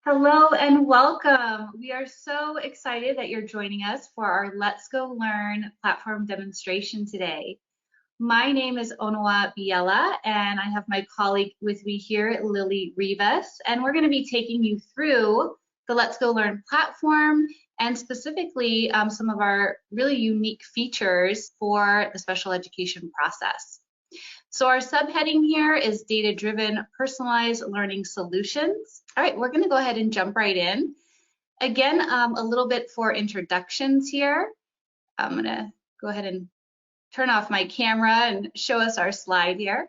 Hello and welcome. We are so excited that you're joining us for our Let's Go Learn platform demonstration today. My name is Onoa Biela, and I have my colleague with me here, Lily Rivas, and we're going to be taking you through the Let's Go Learn platform and specifically some of our really unique features for the special education process. So our subheading here is data-driven personalized learning solutions. All right, we're going to go ahead and jump right in. Again, a little bit for introductions here. I'm going to go ahead and turn off my camera and show us our slide here.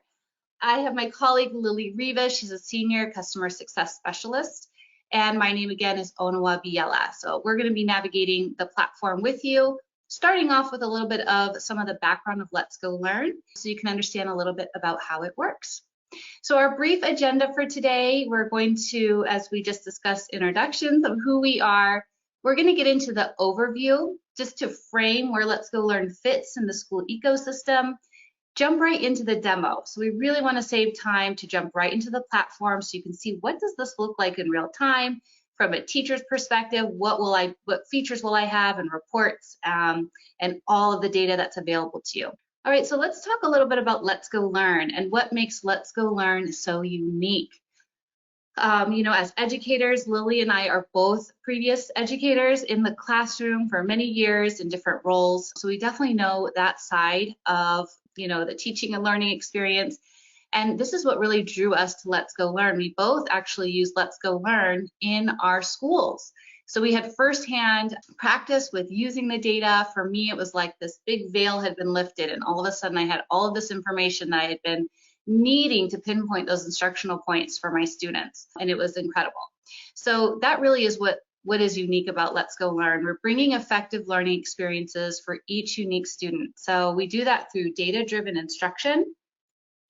I have my colleague Lily Rivas. She's a senior customer success specialist. And my name again is Onoa Biela. So we're going to be navigating the platform with you, starting off with a little bit of some of the background of Let's Go Learn so you can understand a little bit about how it works. So our brief agenda for today, we're going to, as we just discussed, introductions of who we are. We're going to get into the overview just to frame where Let's Go Learn fits in the school ecosystem. Jump right into the demo. So we really want to save time to jump right into the platform so you can see what does this look like in real time from a teacher's perspective, what features will I have and reports and all of the data that's available to you. All right, so let's talk a little bit about Let's Go Learn and what makes Let's Go Learn so unique. As educators, Lily and I are both previous educators in the classroom for many years in different roles. So we definitely know that side of, the teaching and learning experience. And this is what really drew us to Let's Go Learn. We both actually use Let's Go Learn in our schools. So we had firsthand practice with using the data. For me, it was like this big veil had been lifted, and all of a sudden I had all of this information that I had been needing to pinpoint those instructional points for my students, and it was incredible. So that really is what is unique about Let's Go Learn. We're bringing effective learning experiences for each unique student. So we do that through data-driven instruction,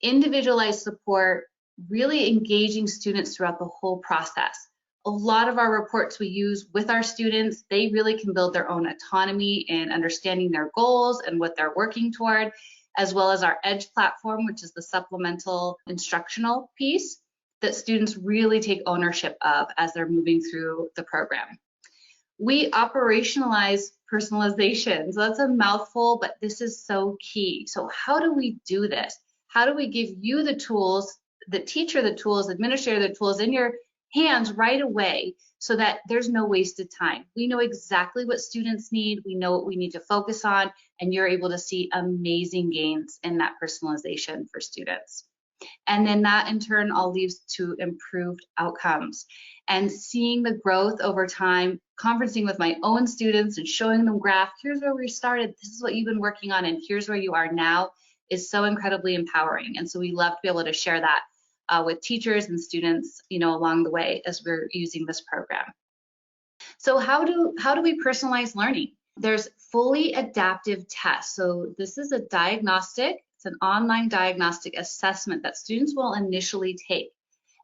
individualized support, really engaging students throughout the whole process. A lot of our reports we use with our students, they really can build their own autonomy in understanding their goals and what they're working toward, as well as our EDGE platform, which is the supplemental instructional piece that students really take ownership of as they're moving through the program. We operationalize personalization. So that's a mouthful, but this is so key. So how do we do this? How do we give you the tools, the teacher the tools, administrator the tools in your hands right away so that there's no wasted time? We know exactly what students need. We know what we need to focus on, and you're able to see amazing gains in that personalization for students. And then that in turn all leads to improved outcomes. And seeing the growth over time, conferencing with my own students and showing them graph, here's where we started, this is what you've been working on, and here's where you are now, is so incredibly empowering. And so we love to be able to share that with teachers and students, along the way as we're using this program. So how do we personalize learning? There's fully adaptive tests. So this is a diagnostic. It's an online diagnostic assessment that students will initially take.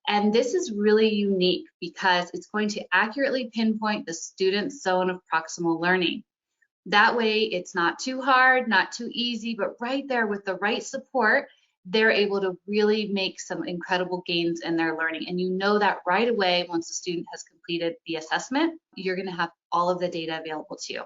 And this is really unique because it's going to accurately pinpoint the student's zone of proximal learning. That way, it's not too hard, not too easy, but right there with the right support, they're able to really make some incredible gains in their learning. And you know that right away once the student has completed the assessment, you're going to have all of the data available to you.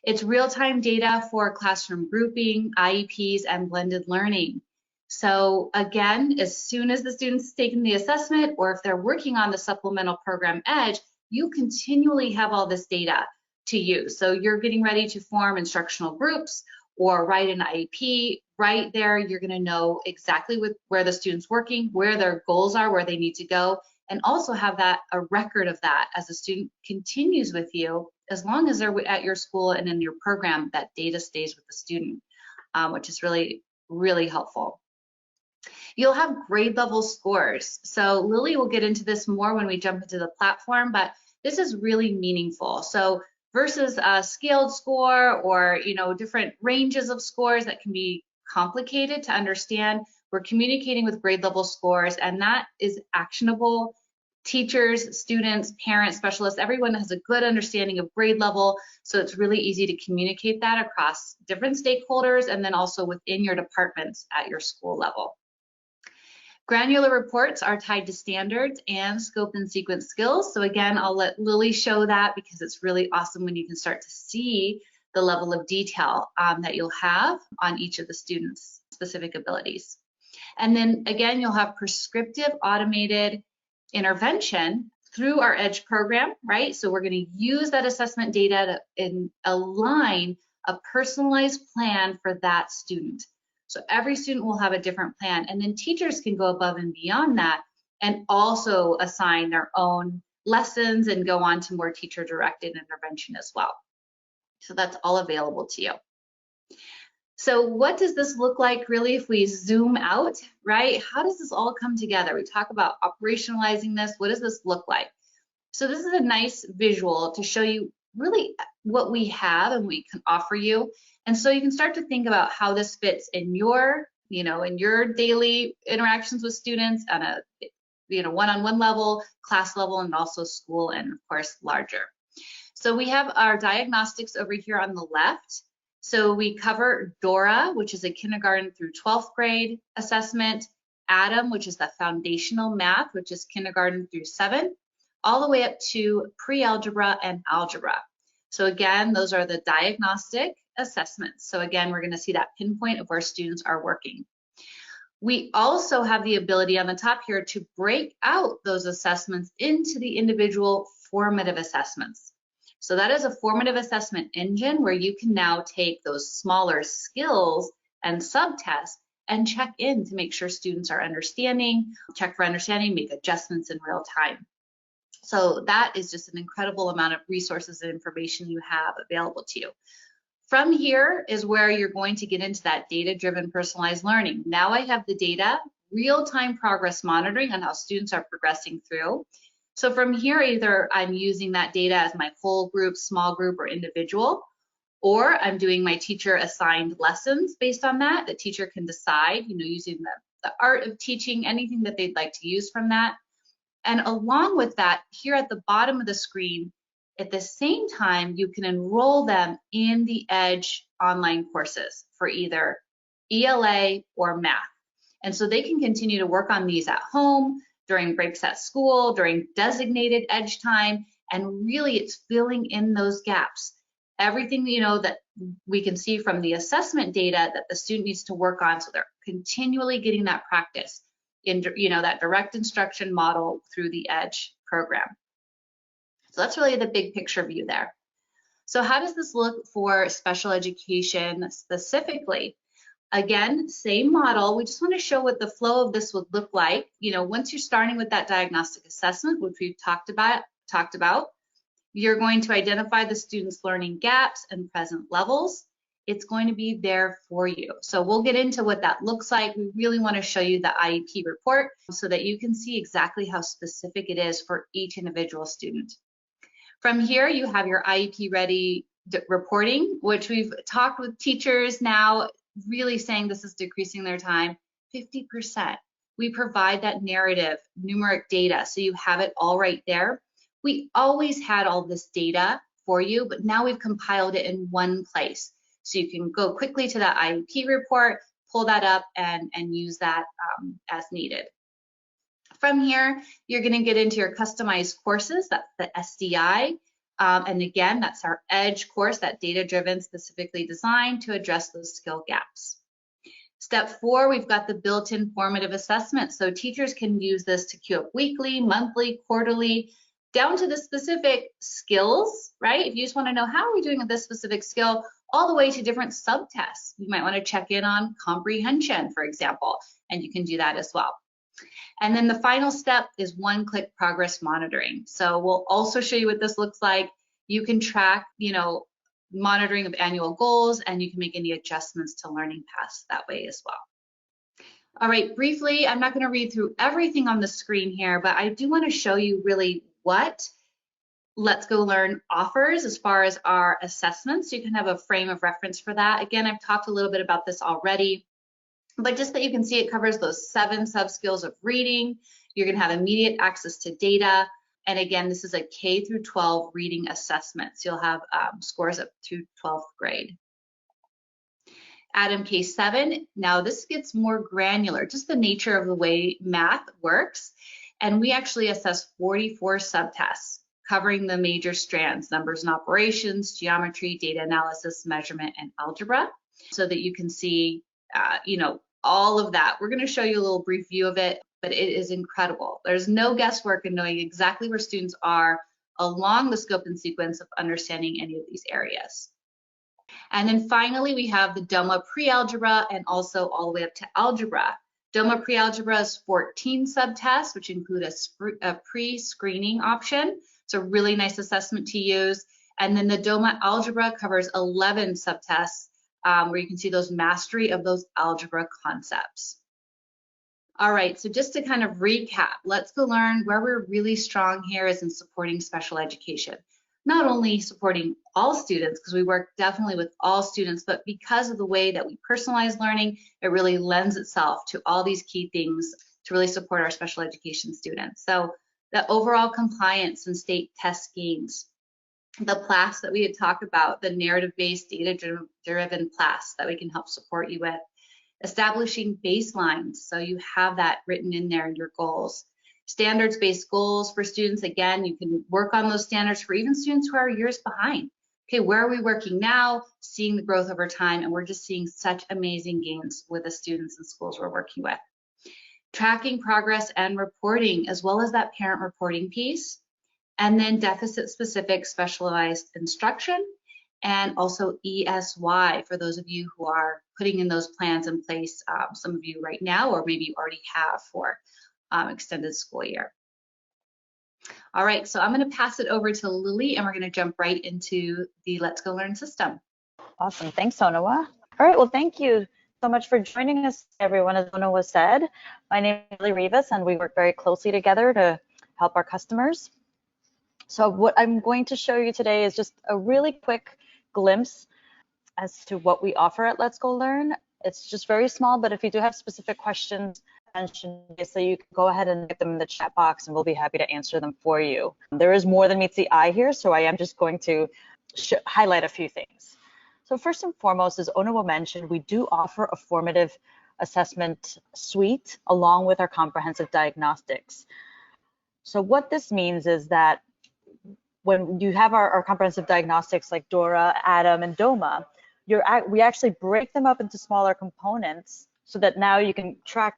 It's real-time data for classroom grouping, IEPs, and blended learning. So again, as soon as the student's taken the assessment, or if they're working on the supplemental program EDGE, you continually have all this data to use. So you're getting ready to form instructional groups or write an IEP, right there you're going to know exactly where the student's working, where their goals are, where they need to go, and also have a record of that as the student continues with you. As long as they're at your school and in your program, that data stays with the student, which is really, really helpful. You'll have grade level scores. So Lily will get into this more when we jump into the platform, but this is really meaningful. So versus a scaled score or different ranges of scores that can be complicated to understand, we're communicating with grade level scores, and that is actionable. Teachers, students, parents, specialists, everyone has a good understanding of grade level, so it's really easy to communicate that across different stakeholders and then also within your departments at your school level. Granular reports are tied to standards and scope and sequence skills. So again, I'll let Lily show that because it's really awesome when you can start to see the level of detail that you'll have on each of the students' specific abilities. And then again, you'll have prescriptive automated intervention through our EDGE program, right? So we're going to use that assessment data to align a personalized plan for that student. So every student will have a different plan, and then teachers can go above and beyond that and also assign their own lessons and go on to more teacher-directed intervention as well. So that's all available to you. So what does this look like really if we zoom out, right? How does this all come together? We talk about operationalizing this. What does this look like? So this is a nice visual to show you really what we have and we can offer you. And so you can start to think about how this fits in your, in your daily interactions with students on a, one-on-one level, class level, and also school, and of course, larger. So we have our diagnostics over here on the left. So we cover DORA, which is a kindergarten through 12th grade assessment, ADAM, which is the foundational math, which is kindergarten through 7, all the way up to pre-algebra and algebra. So again, those are the diagnostic assessments. So again, we're going to see that pinpoint of where students are working. We also have the ability on the top here to break out those assessments into the individual formative assessments. So that is a formative assessment engine where you can now take those smaller skills and subtests and check in to make sure students are understanding, check for understanding, make adjustments in real time. So that is just an incredible amount of resources and information you have available to you. From here is where you're going to get into that data-driven personalized learning. Now I have the data, real-time progress monitoring on how students are progressing through. So from here, either I'm using that data as my whole group, small group, or individual, or I'm doing my teacher assigned lessons based on that. The teacher can decide, using the art of teaching, anything that they'd like to use from that. And along with that, here at the bottom of the screen, at the same time, you can enroll them in the EDGE online courses for either ELA or math. And so they can continue to work on these at home, during breaks at school, during designated EDGE time, and really it's filling in those gaps. Everything that we can see from the assessment data that the student needs to work on, so they're continually getting that practice in that direct instruction model through the EDGE program. So that's really the big picture view there. So how does this look for special education specifically? Again, same model. We just want to show what the flow of this would look like. Once you're starting with that diagnostic assessment, which we've talked about, you're going to identify the student's learning gaps and present levels. It's going to be there for you. So we'll get into what that looks like. We really want to show you the IEP report so that you can see exactly how specific it is for each individual student. From here, you have your IEP ready reporting, which we've talked with teachers now, really saying this is decreasing their time 50%. We provide that narrative, numeric data, so you have it all right there. We always had all this data for you, but now we've compiled it in one place. So you can go quickly to that IEP report, pull that up, and use that as needed. From here, you're going to get into your customized courses. That's the SDI. And again, that's our EDGE course, that data-driven, specifically designed to address those skill gaps. Step 4, we've got the built-in formative assessment. So teachers can use this to queue up weekly, monthly, quarterly, down to the specific skills, right? If you just want to know how are we doing with this specific skill, all the way to different subtests. You might want to check in on comprehension, for example, and you can do that as well. And then the final step is one-click progress monitoring. So we'll also show you what this looks like. You can track, monitoring of annual goals, and you can make any adjustments to learning paths that way as well. All right, briefly, I'm not going to read through everything on the screen here, but I do want to show you really what Let's Go Learn offers as far as our assessments. You can have a frame of reference for that. Again, I've talked a little bit about this already, but just that you can see it covers those 7 sub-skills of reading. You're going to have immediate access to data. And again, this is a K through 12 reading assessment. So you'll have scores up to 12th grade. Atom K7, now this gets more granular, just the nature of the way math works. And we actually assess 44 subtests covering the major strands, numbers and operations, geometry, data analysis, measurement, and algebra, so that you can see, all of that. We're going to show you a little brief view of it, but it is incredible. There's no guesswork in knowing exactly where students are along the scope and sequence of understanding any of these areas. And then finally, we have the DOMA pre-algebra and also all the way up to algebra. DOMA pre-algebra is 14 subtests, which include a pre-screening option. It's a really nice assessment to use. And then the DOMA algebra covers 11 subtests, where you can see those mastery of those algebra concepts. All right, so just to kind of recap, Let's Go Learn, where we're really strong here is in supporting special education. Not only supporting all students, because we work definitely with all students, but because of the way that we personalize learning, it really lends itself to all these key things to really support our special education students. So the overall compliance and state test schemes, the PLAAFP that we had talked about, the narrative-based data-driven PLAAFP that we can help support you with, establishing baselines, so you have that written in there in your goals. Standards-based goals for students, again, you can work on those standards for even students who are years behind. Okay, where are we working now? Seeing the growth over time, and we're just seeing such amazing gains with the students and schools we're working with. Tracking progress and reporting, as well as that parent reporting piece, and then deficit-specific specialized instruction, and also ESY for those of you who are putting in those plans in place, some of you right now, or maybe you already have for extended school year. All right, so I'm going to pass it over to Lily, and we're going to jump right into the Let's Go Learn system. Awesome, thanks, Onowa. All right, well, thank you so much for joining us, everyone. As Onowa said, my name is Lily Rivas, and we work very closely together to help our customers. So what I'm going to show you today is just a really quick glimpse as to what we offer at Let's Go Learn. It's just very small, but if you do have specific questions, so you can go ahead and get them in the chat box, and we'll be happy to answer them for you. There is more than meets the eye here, so I am just going to highlight a few things. So first and foremost, as Onowa mentioned, we do offer a formative assessment suite along with our comprehensive diagnostics. So what this means is that when you have our comprehensive diagnostics like DORA, ATOM, and DOMA, we actually break them up into smaller components so that now you can track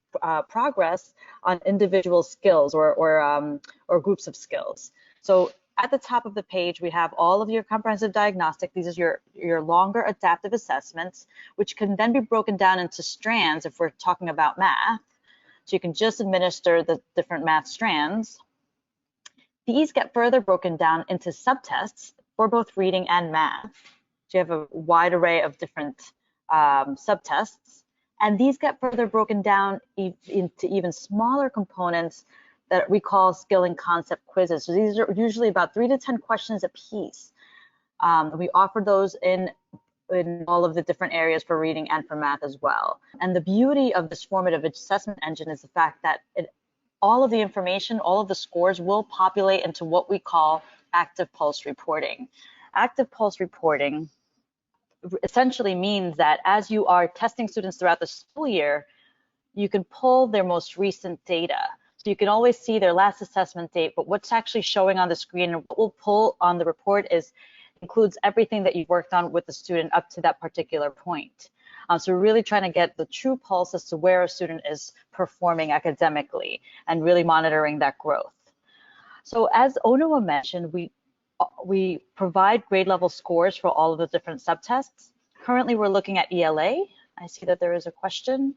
progress on individual skills or groups of skills. So at the top of the page, we have all of your comprehensive diagnostic. These are your longer adaptive assessments, which can then be broken down into strands if we're talking about math. So you can just administer the different math strands. These get further broken down into subtests for both reading and math. So you have a wide array of different subtests, and these get further broken down into even smaller components that we call skill and concept quizzes. So these are usually about 3 to 10 questions a piece. We offer those in all of the different areas for reading and for math as well. And the beauty of this formative assessment engine is the fact that all of the information, all of the scores will populate into what we call active pulse reporting. Active pulse reporting essentially means that as you are testing students throughout the school year, you can pull their most recent data. So you can always see their last assessment date, but what's actually showing on the screen and what we'll pull on the report includes everything that you've worked on with the student up to that particular point. So we're really trying to get the true pulse as to where a student is performing academically and really monitoring that growth. So as Onowa mentioned, we provide grade level scores for all of the different subtests. Currently, we're looking at ELA. I see that there is a question.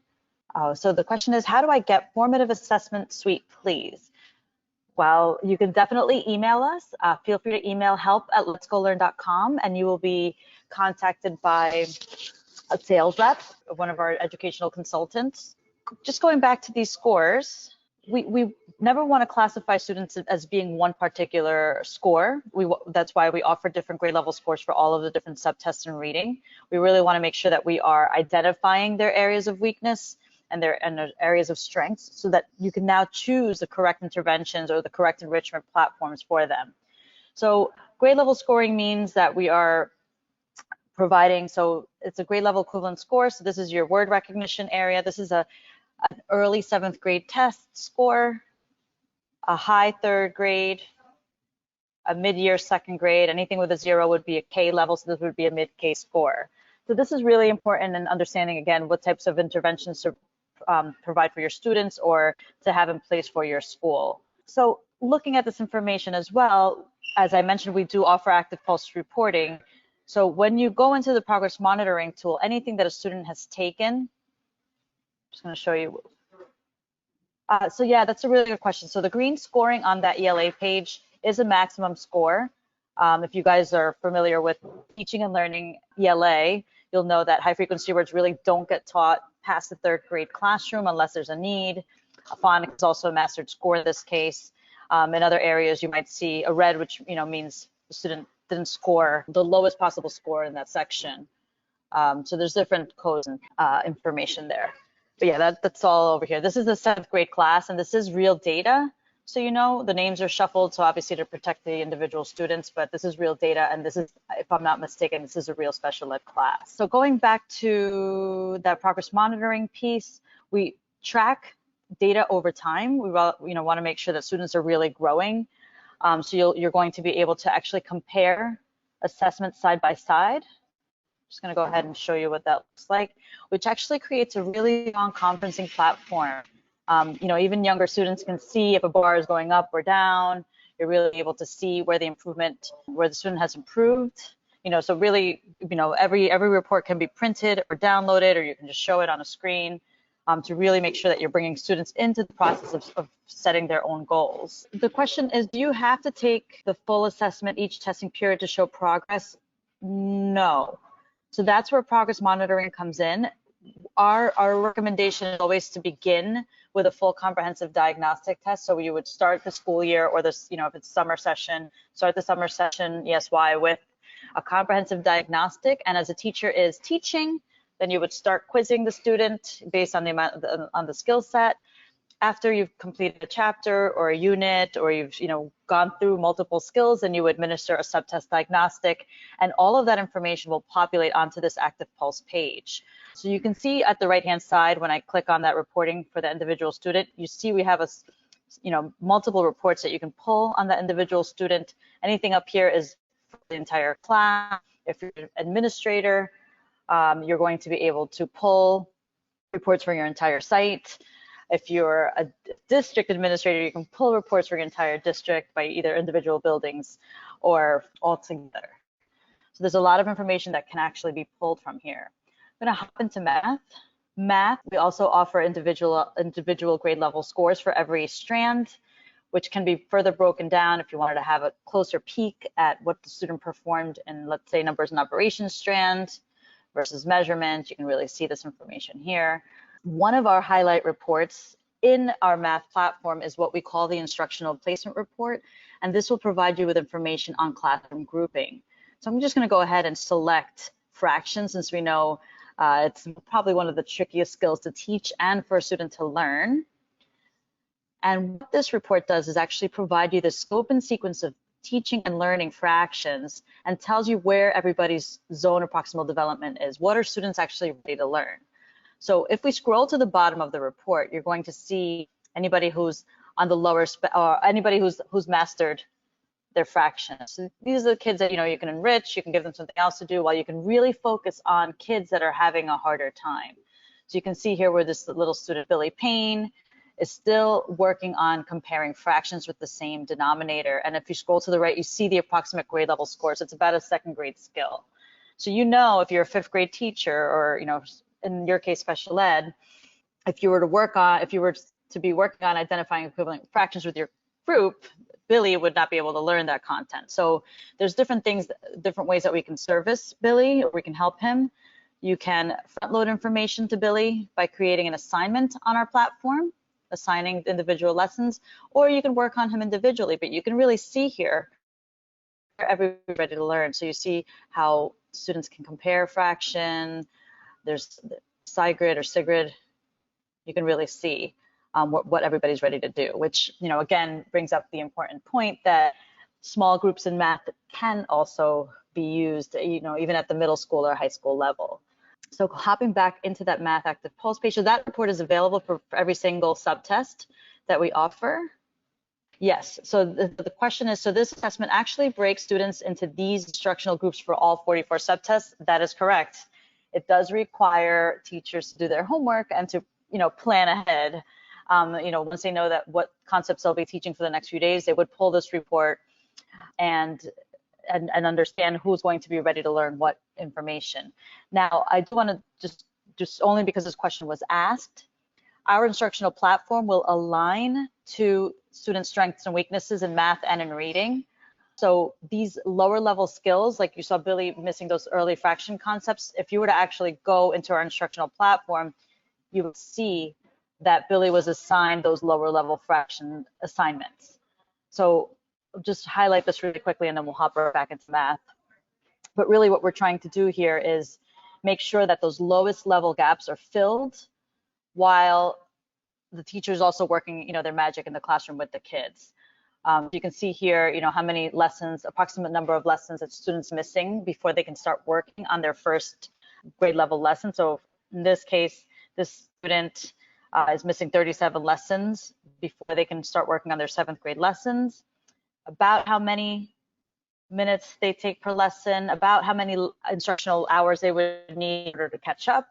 So the question is, how do I get formative assessment suite, please? Well, you can definitely email us. Feel free to email help@letsgolearn.com, and you will be contacted by a sales rep, one of our educational consultants. Just going back to these scores, we never want to classify students as being one particular score. That's why we offer different grade level scores for all of the different subtests in reading. We really want to make sure that we are identifying their areas of weakness and their areas of strengths so that you can now choose the correct interventions or the correct enrichment platforms for them. So grade level scoring means that we are providing, so it's a grade level equivalent score. So this is your word recognition area. This is an early 7th grade test score, a high 3rd grade, a mid-year 2nd grade. Anything with a 0 would be a K level, so this would be a mid-K score. So this is really important in understanding, again, what types of interventions to provide for your students or to have in place for your school. So looking at this information as well, as I mentioned, we do offer active pulse reporting. So when you go into the progress monitoring tool, anything that a student has taken, I'm just going to show you. So yeah, that's a really good question. So the green scoring on that ELA page is a maximum score. If you guys are familiar with teaching and learning ELA, you'll know that high frequency words really don't get taught past the 3rd grade classroom unless there's a need. Phonics is also a mastered score in this case. In other areas, you might see a red, which means the student didn't score the lowest possible score in that section. So there's different codes and information there. But yeah, that's all over here. This is the 7th grade class, and this is real data. So the names are shuffled, so obviously to protect the individual students, but this is real data, and this is, if I'm not mistaken, this is a real special ed class. So going back to that progress monitoring piece, we track data over time. We want to make sure that students are really growing. So you're going to be able to actually compare assessments side by side. Just going to go ahead and show you what that looks like, which actually creates a really strong conferencing platform. Even younger students can see if a bar is going up or down. You're really able to see where the student has improved. So really, every report can be printed or downloaded, or you can just show it on a screen to really make sure that you're bringing students into the process of setting their own goals. The question is, do you have to take the full assessment each testing period to show progress? No. So that's where progress monitoring comes in. Our recommendation is always to begin with a full comprehensive diagnostic test. So you would start the school year, or this, if it's summer session, start the summer session ESY with a comprehensive diagnostic. And as a teacher is teaching, then you would start quizzing the student based on the amount on the skill set. After you've completed a chapter or a unit, or you've gone through multiple skills, then you administer a subtest diagnostic, and all of that information will populate onto this active pulse page. So you can see at the right-hand side, when I click on that reporting for the individual student, you see we have multiple reports that you can pull on the individual student. Anything up here is for the entire class. If you're an administrator, you're going to be able to pull reports for your entire site. If you're a district administrator, you can pull reports for your entire district by either individual buildings or all together. So there's a lot of information that can actually be pulled from here. I'm going to hop into math. Math, we also offer individual grade level scores for every strand, which can be further broken down if you wanted to have a closer peek at what the student performed in, let's say, numbers and operations strand versus measurement. You can really see this information here. One of our highlight reports in our math platform is what we call the instructional placement report, and this will provide you with information on classroom grouping. So I'm just going to go ahead and select fractions, since we know it's probably one of the trickiest skills to teach and for a student to learn. And what this report does is actually provide you the scope and sequence of teaching and learning fractions, and tells you where everybody's zone of proximal development is. What are students actually ready to learn? So if we scroll to the bottom of the report, you're going to see anybody who's on the lower, or anybody who's mastered their fractions. So these are the kids that you can enrich, you can give them something else to do, while you can really focus on kids that are having a harder time. So you can see here where this little student, Billy Payne, is still working on comparing fractions with the same denominator. And if you scroll to the right, you see the approximate grade level scores. It's about a 2nd grade skill. So if you're a 5th grade teacher, or in your case, special ed, if you were to be working on identifying equivalent fractions with your group, Billy would not be able to learn that content. So there's different ways that we can service Billy, or we can help him. You can front load information to Billy by creating an assignment on our platform, assigning individual lessons, or you can work on him individually, but you can really see here everybody ready to learn. So you see how students can compare fraction. There's SciGrid or SIGGRID. You can really see what everybody's ready to do, which again brings up the important point that small groups in math can also be used, even at the middle school or high school level. So hopping back into that Math Active Pulse page, so that report is available for every single subtest that we offer. Yes, so the question is, so this assessment actually breaks students into these instructional groups for all 44 subtests. That is correct. It does require teachers to do their homework and to, plan ahead. Once they know that what concepts they'll be teaching for the next few days, they would pull this report and understand who's going to be ready to learn what information. Now, I do want to just only because this question was asked, our instructional platform will align to student strengths and weaknesses in math and in reading. So these lower level skills, like you saw Billy missing those early fraction concepts, if you were to actually go into our instructional platform, you would see that Billy was assigned those lower level fraction assignments. So just highlight this really quickly and then we'll hop right back into math. But really what we're trying to do here is make sure that those lowest level gaps are filled while the teacher's also working, their magic in the classroom with the kids. You can see here, how many lessons, approximate number of lessons that students missing before they can start working on their first grade level lesson. So in this case, this student is missing 37 lessons before they can start working on their 7th grade lessons. About how many minutes they take per lesson, about how many instructional hours they would need in order to catch up.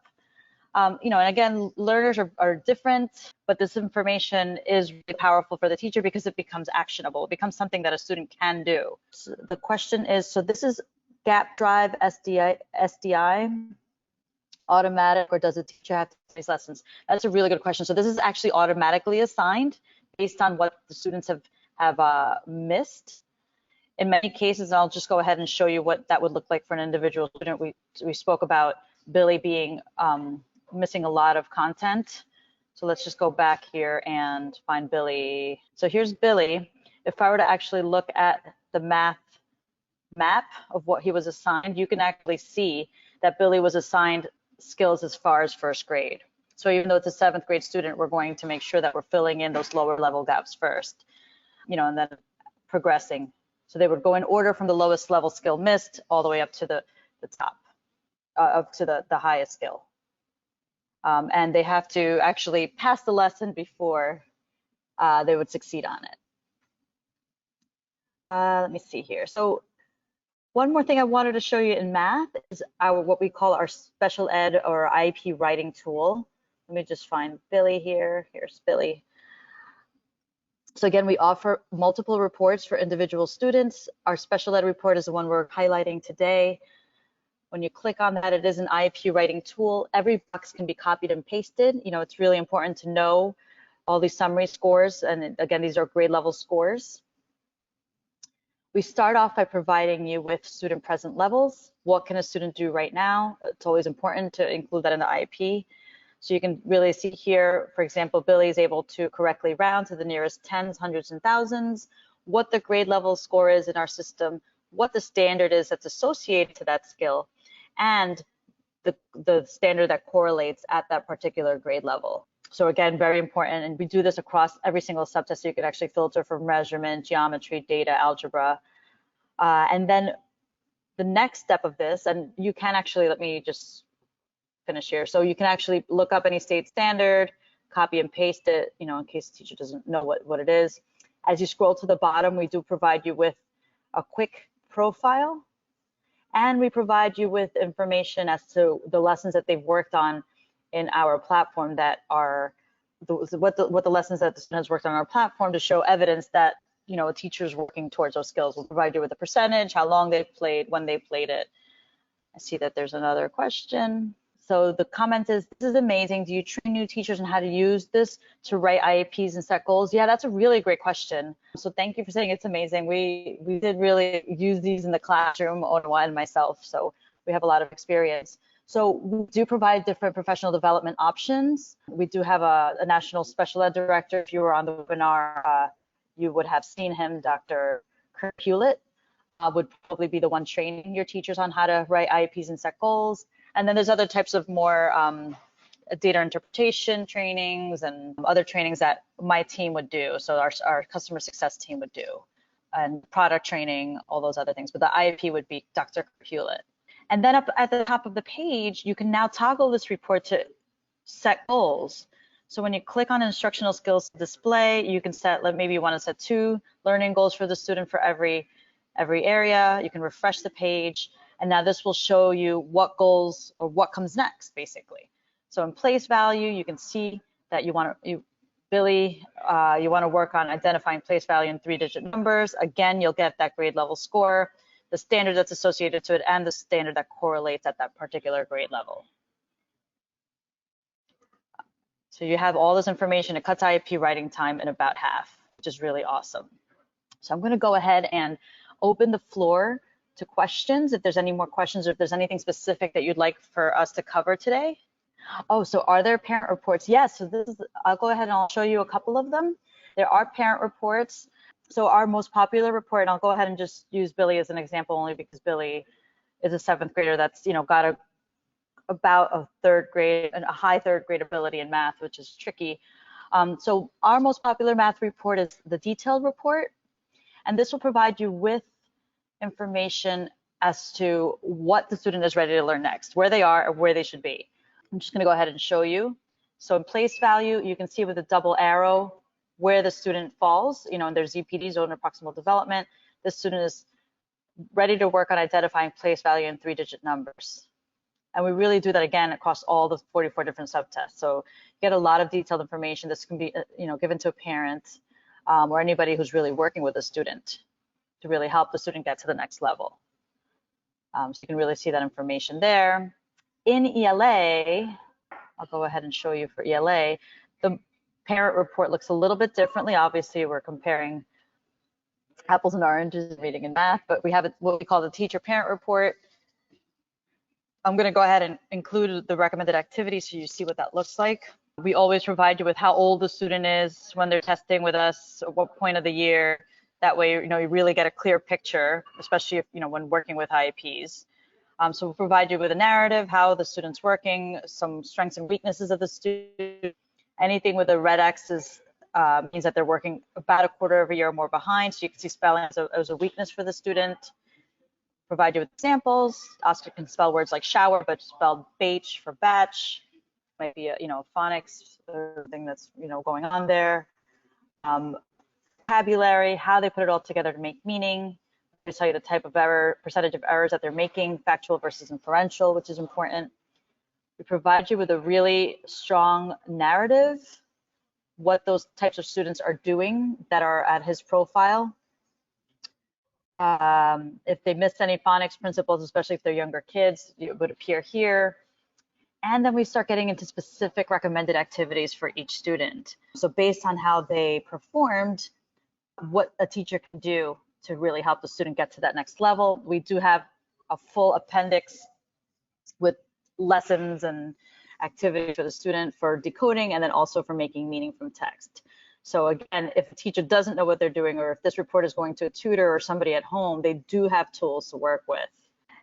And again, learners are different, but this information is really powerful for the teacher because it becomes actionable. It becomes something that a student can do. So the question is, so this is Gap Drive SDI automatic, or does the teacher have to take these lessons? That's a really good question. So this is actually automatically assigned based on what the students have missed. In many cases, I'll just go ahead and show you what that would look like for an individual student. We spoke about Billy being missing a lot of content. So let's just go back here and find Billy. So here's Billy. If I were to actually look at the math map of what he was assigned, you can actually see that Billy was assigned skills as far as 1st grade. So even though it's a 7th grade student, we're going to make sure that we're filling in those lower level gaps first, and then progressing. So they would go in order from the lowest level skill missed all the way up to the top, up to the highest skill. And they have to actually pass the lesson before they would succeed on it. Let me see here. So one more thing I wanted to show you in math is what we call our special ed or IEP writing tool. Let me just find Billy here. Here's Billy. So again, we offer multiple reports for individual students. Our special ed report is the one we're highlighting today. When you click on that, it is an IEP writing tool. Every box can be copied and pasted. It's really important to know all these summary scores. And again, these are grade level scores. We start off by providing you with student present levels. What can a student do right now? It's always important to include that in the IEP. So you can really see here, for example, Billy is able to correctly round to the nearest tens, hundreds, and thousands, what the grade level score is in our system, what the standard is that's associated to that skill, and the standard that correlates at that particular grade level. So again, very important, and we do this across every single subtest, so you can actually filter for measurement, geometry, data, algebra. And then the next step of this, and you can actually, let me just finish here. So you can actually look up any state standard, copy and paste it, in case the teacher doesn't know what it is. As you scroll to the bottom, we do provide you with a quick profile, and we provide you with information as to the lessons that they've worked on in our platform that are what the lessons that the student has worked on our platform to show evidence that a teacher is working towards those skills. We'll provide you with a percentage, how long they've played, when they played it. I see that there's another question. So the comment is, this is amazing. Do you train new teachers on how to use this to write IEPs and set goals? Yeah, that's a really great question. So thank you for saying it's amazing. We did really use these in the classroom, Onawa and myself, so we have a lot of experience. So we do provide different professional development options. We do have a national special ed director. If you were on the webinar, you would have seen him, Dr. Kurt Hewlett, would probably be the one training your teachers on how to write IEPs and set goals. And then there's other types of more data interpretation trainings and other trainings that my team would do, so our customer success team would do. and product training, all those other things. But the IEP would be Dr. Hewlett. And then up at the top of the page, you can now toggle this report to set goals. So when you click on instructional skills display, you can set, maybe you want to set 2 learning goals for the student for every area. You can refresh the page, and now this will show you what goals or what comes next, basically. So in place value, you can see that Billy, you want to work on identifying place value in 3-digit numbers. Again, you'll get that grade level score, the standard that's associated to it, and the standard that correlates at that particular grade level. So you have all this information. It cuts IEP writing time in about half, which is really awesome. So I'm going to go ahead and open the floor to questions, if there's any more questions or if there's anything specific that you'd like for us to cover today. Oh, so are there parent reports? Yes, so I'll go ahead and I'll show you a couple of them. There are parent reports. So our most popular report, and I'll go ahead and just use Billy as an example only because Billy is a 7th grader that's, got about a 3rd grade and a high 3rd grade ability in math, which is tricky. So our most popular math report is the detailed report, and this will provide you with information as to what the student is ready to learn next, where they are or where they should be. I'm just going to go ahead and show you. So in place value, you can see with a double arrow where the student falls, in their ZPD, zone of proximal development. The student is ready to work on identifying place value in 3-digit numbers. And we really do that again across all the 44 different subtests. So you get a lot of detailed information. This can be, given to a parent or anybody who's really working with a student to really help the student get to the next level. So you can really see that information there. In ELA, I'll go ahead and show you for ELA, the parent report looks a little bit differently. Obviously, we're comparing apples and oranges, reading and math, but we have what we call the teacher parent report. I'm going to go ahead and include the recommended activities so you see what that looks like. We always provide you with how old the student is when they're testing with us, at what point of the year. That way, you really get a clear picture, especially if, when working with IEPs. So we'll provide you with a narrative, how the student's working, some strengths and weaknesses of the student. Anything with a red X means that they're working about a quarter of a year or more behind. So you can see spelling as a weakness for the student. Provide you with examples. Oscar can spell words like shower, but spelled H for batch. Might be a, phonics or thing that's, going on there. Vocabulary, how they put it all together to make meaning. We tell you the type of error, percentage of errors that they're making, factual versus inferential, which is important. We provide you with a really strong narrative, what those types of students are doing that are at his profile. If they missed any phonics principles, especially if they're younger kids, it would appear here. And then we start getting into specific recommended activities for each student. So based on how they performed, what a teacher can do to really help the student get to that next level. We do have a full appendix with lessons and activities for the student for decoding and then also for making meaning from text. So again, if a teacher doesn't know what they're doing or if this report is going to a tutor or somebody at home, they do have tools to work with.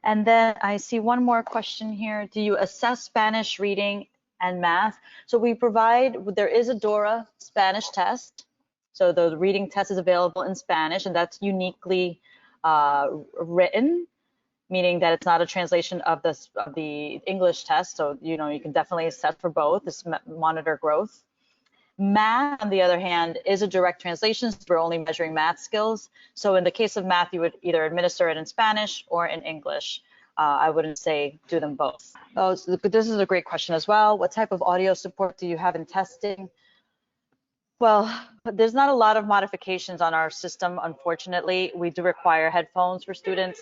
And then I see one more question here. Do you assess Spanish reading and math? So there is a DORA Spanish test. So the reading test is available in Spanish, and that's uniquely written, meaning that it's not a translation of the English test. So you can definitely assess for both. This monitor growth. Math, on the other hand, is a direct translation. So we're only measuring math skills. So in the case of math, you would either administer it in Spanish or in English. I wouldn't say do them both. Oh, so this is a great question as well. What type of audio support do you have in testing? Well, there's not a lot of modifications on our system, unfortunately. We do require headphones for students.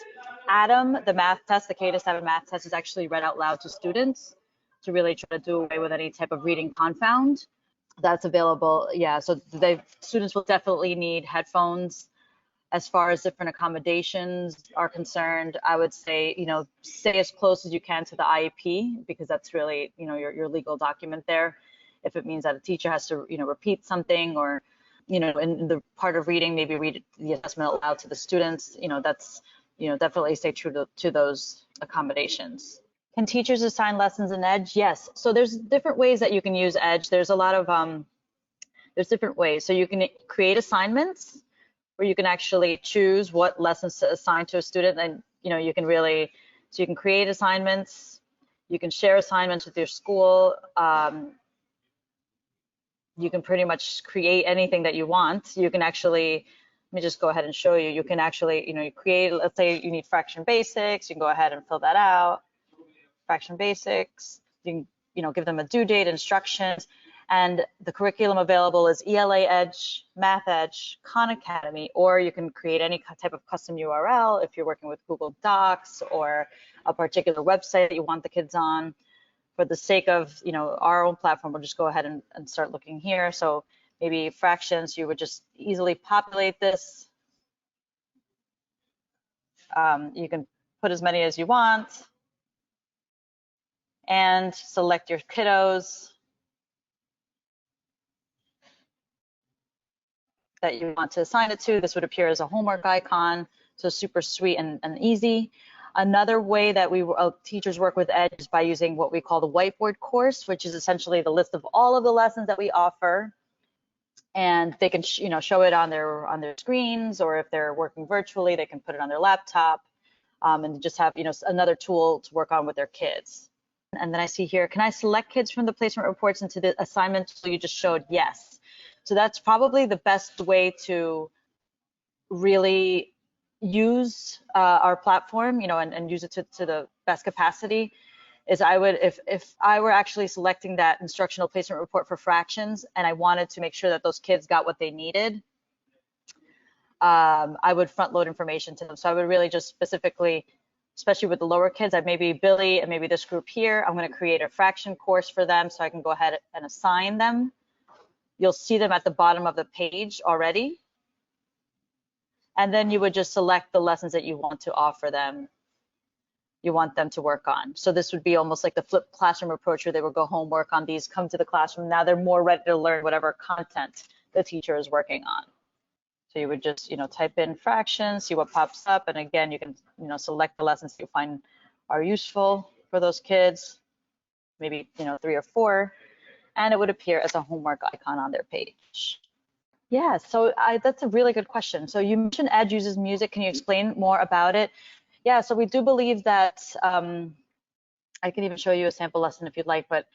Adam, the math test, the K-7 math test is actually read out loud to students to really try to do away with any type of reading confound. That's available, yeah, so students will definitely need headphones. As far as different accommodations are concerned, I would say, stay as close as you can to the IEP because that's really, your legal document there. If it means that a teacher has to, repeat something or, in the part of reading, maybe read the assessment aloud to the students, that's, definitely stay true to those accommodations. Can teachers assign lessons in Edge? Yes. So there's different ways that you can use Edge. There's a lot of, there's different ways. So you can create assignments where you can actually choose what lessons to assign to a student, and you can really, so you can create assignments, you can share assignments with your school, you can pretty much create anything that you want. You can actually, let me just go ahead and show you. You can actually, you create, let's say you need fraction basics, you can go ahead and fill that out. Fraction basics, you can, give them a due date, instructions, and the curriculum available is ELA Edge, Math Edge, Khan Academy, or you can create any type of custom URL if you're working with Google Docs or a particular website that you want the kids on. For the sake of, our own platform, we'll just go ahead and start looking here. So maybe fractions, you would just easily populate this. You can put as many as you want and select your kiddos that you want to assign it to. This would appear as a homework icon, so super sweet and easy. Another way that teachers work with Edge is by using what we call the whiteboard course, which is essentially the list of all of the lessons that we offer, and they can show it on their screens, or if they're working virtually, they can put it on their laptop, and just have another tool to work on with their kids. And then I see here, can I select kids from the placement reports into the assignment tool you just showed? Yes. So that's probably the best way to really use our platform, and use it to the best capacity. Is I would, if I were actually selecting that instructional placement report for fractions and I wanted to make sure that those kids got what they needed, I would front load information to them. So I would really just specifically, especially with the lower kids, maybe Billy and maybe this group here, I'm going to create a fraction course for them so I can go ahead and assign them. You'll see them at the bottom of the page already. And then you would just select the lessons that you want to offer them, you want them to work on. So this would be almost like the flipped classroom approach, where they would go home, work on these, come to the classroom. Now they're more ready to learn whatever content the teacher is working on. So you would just, type in fractions, see what pops up. And again, you can, select the lessons you find are useful for those kids, maybe, 3 or 4, and it would appear as a homework icon on their page. Yeah, so that's a really good question. So you mentioned Edge uses music. Can you explain more about it? Yeah, so we do believe that, I can even show you a sample lesson if you'd like, but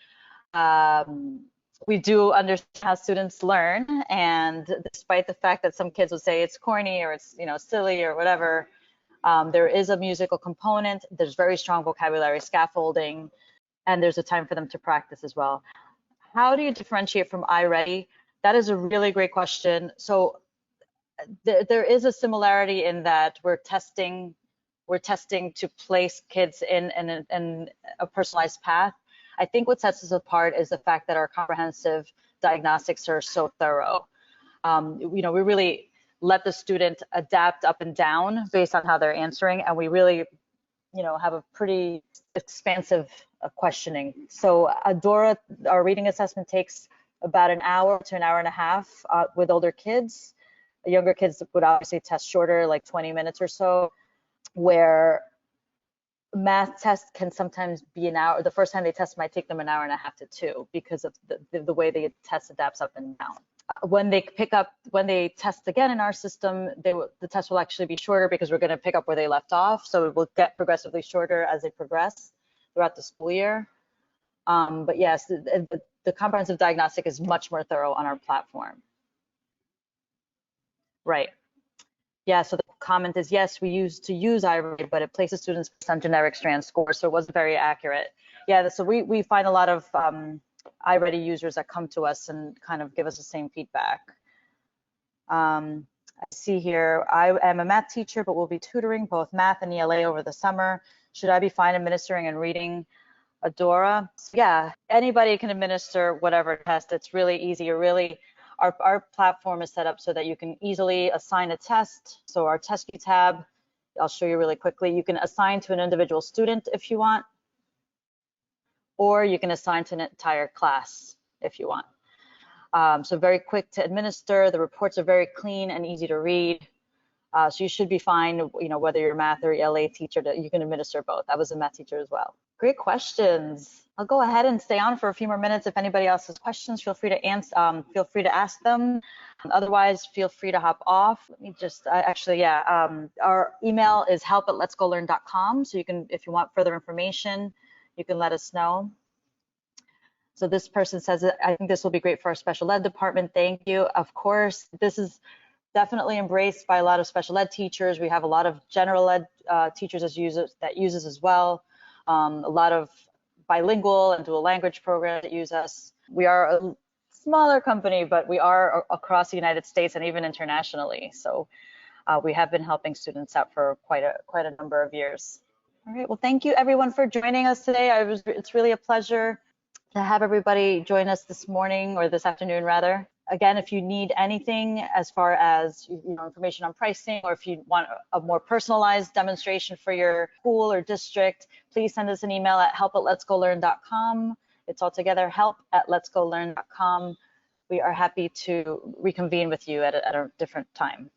we do understand how students learn, and despite the fact that some kids would say it's corny or it's silly or whatever, there is a musical component. There's very strong vocabulary scaffolding, and there's a time for them to practice as well. How do you differentiate from iReady? That is a really great question. So there is a similarity in that we're testing to place kids in a personalized path. I think what sets us apart is the fact that our comprehensive diagnostics are so thorough. We really let the student adapt up and down based on how they're answering, and we really, have a pretty expansive questioning. So Adora, our reading assessment takes about an hour to an hour and a half with older kids. Younger kids would obviously test shorter, like 20 minutes or so, where math tests can sometimes be an hour. The first time they test might take them an hour and a half to 2 because of the way the test adapts up and down. When they test again in our system, the test will actually be shorter because we're going to pick up where they left off. So it will get progressively shorter as they progress throughout the school year. But yes, the comprehensive diagnostic is much more thorough on our platform. Right. Yeah, so the comment is, yes, we used to use iReady, but it places students on generic strand scores, so it wasn't very accurate. Yeah, so we find a lot of iReady users that come to us and kind of give us the same feedback. I see here, I am a math teacher, but will be tutoring both math and ELA over the summer. Should I be fine administering and reading Adora? Yeah, anybody can administer whatever test. It's really easy. Our platform is set up so that you can easily assign a test. So our test queue tab, I'll show you really quickly. You can assign to an individual student if you want, or you can assign to an entire class if you want. So very quick to administer. The reports are very clean and easy to read. So you should be fine, whether you're a math or ELA teacher, you can administer both. I was a math teacher as well. Great questions. I'll go ahead and stay on for a few more minutes. If anybody else has questions, feel free to ask them. Otherwise, feel free to hop off. Let me just our email is help@letsgolearn.com. So you can, if you want further information, you can let us know. So this person says, I think this will be great for our special ed department. Thank you. Of course, this is definitely embraced by a lot of special ed teachers. We have a lot of general ed teachers that uses as well. A lot of bilingual and dual language programs that use us. We are a smaller company, but we are across the United States and even internationally. So we have been helping students out for quite a number of years. All right, well, thank you everyone for joining us today. It's really a pleasure to have everybody join us this morning, or this afternoon rather. Again, if you need anything as far as information on pricing, or if you want a more personalized demonstration for your school or district, please send us an email at help@letsgolearn.com. It's all together, help@letsgolearn.com. We are happy to reconvene with you at a different time.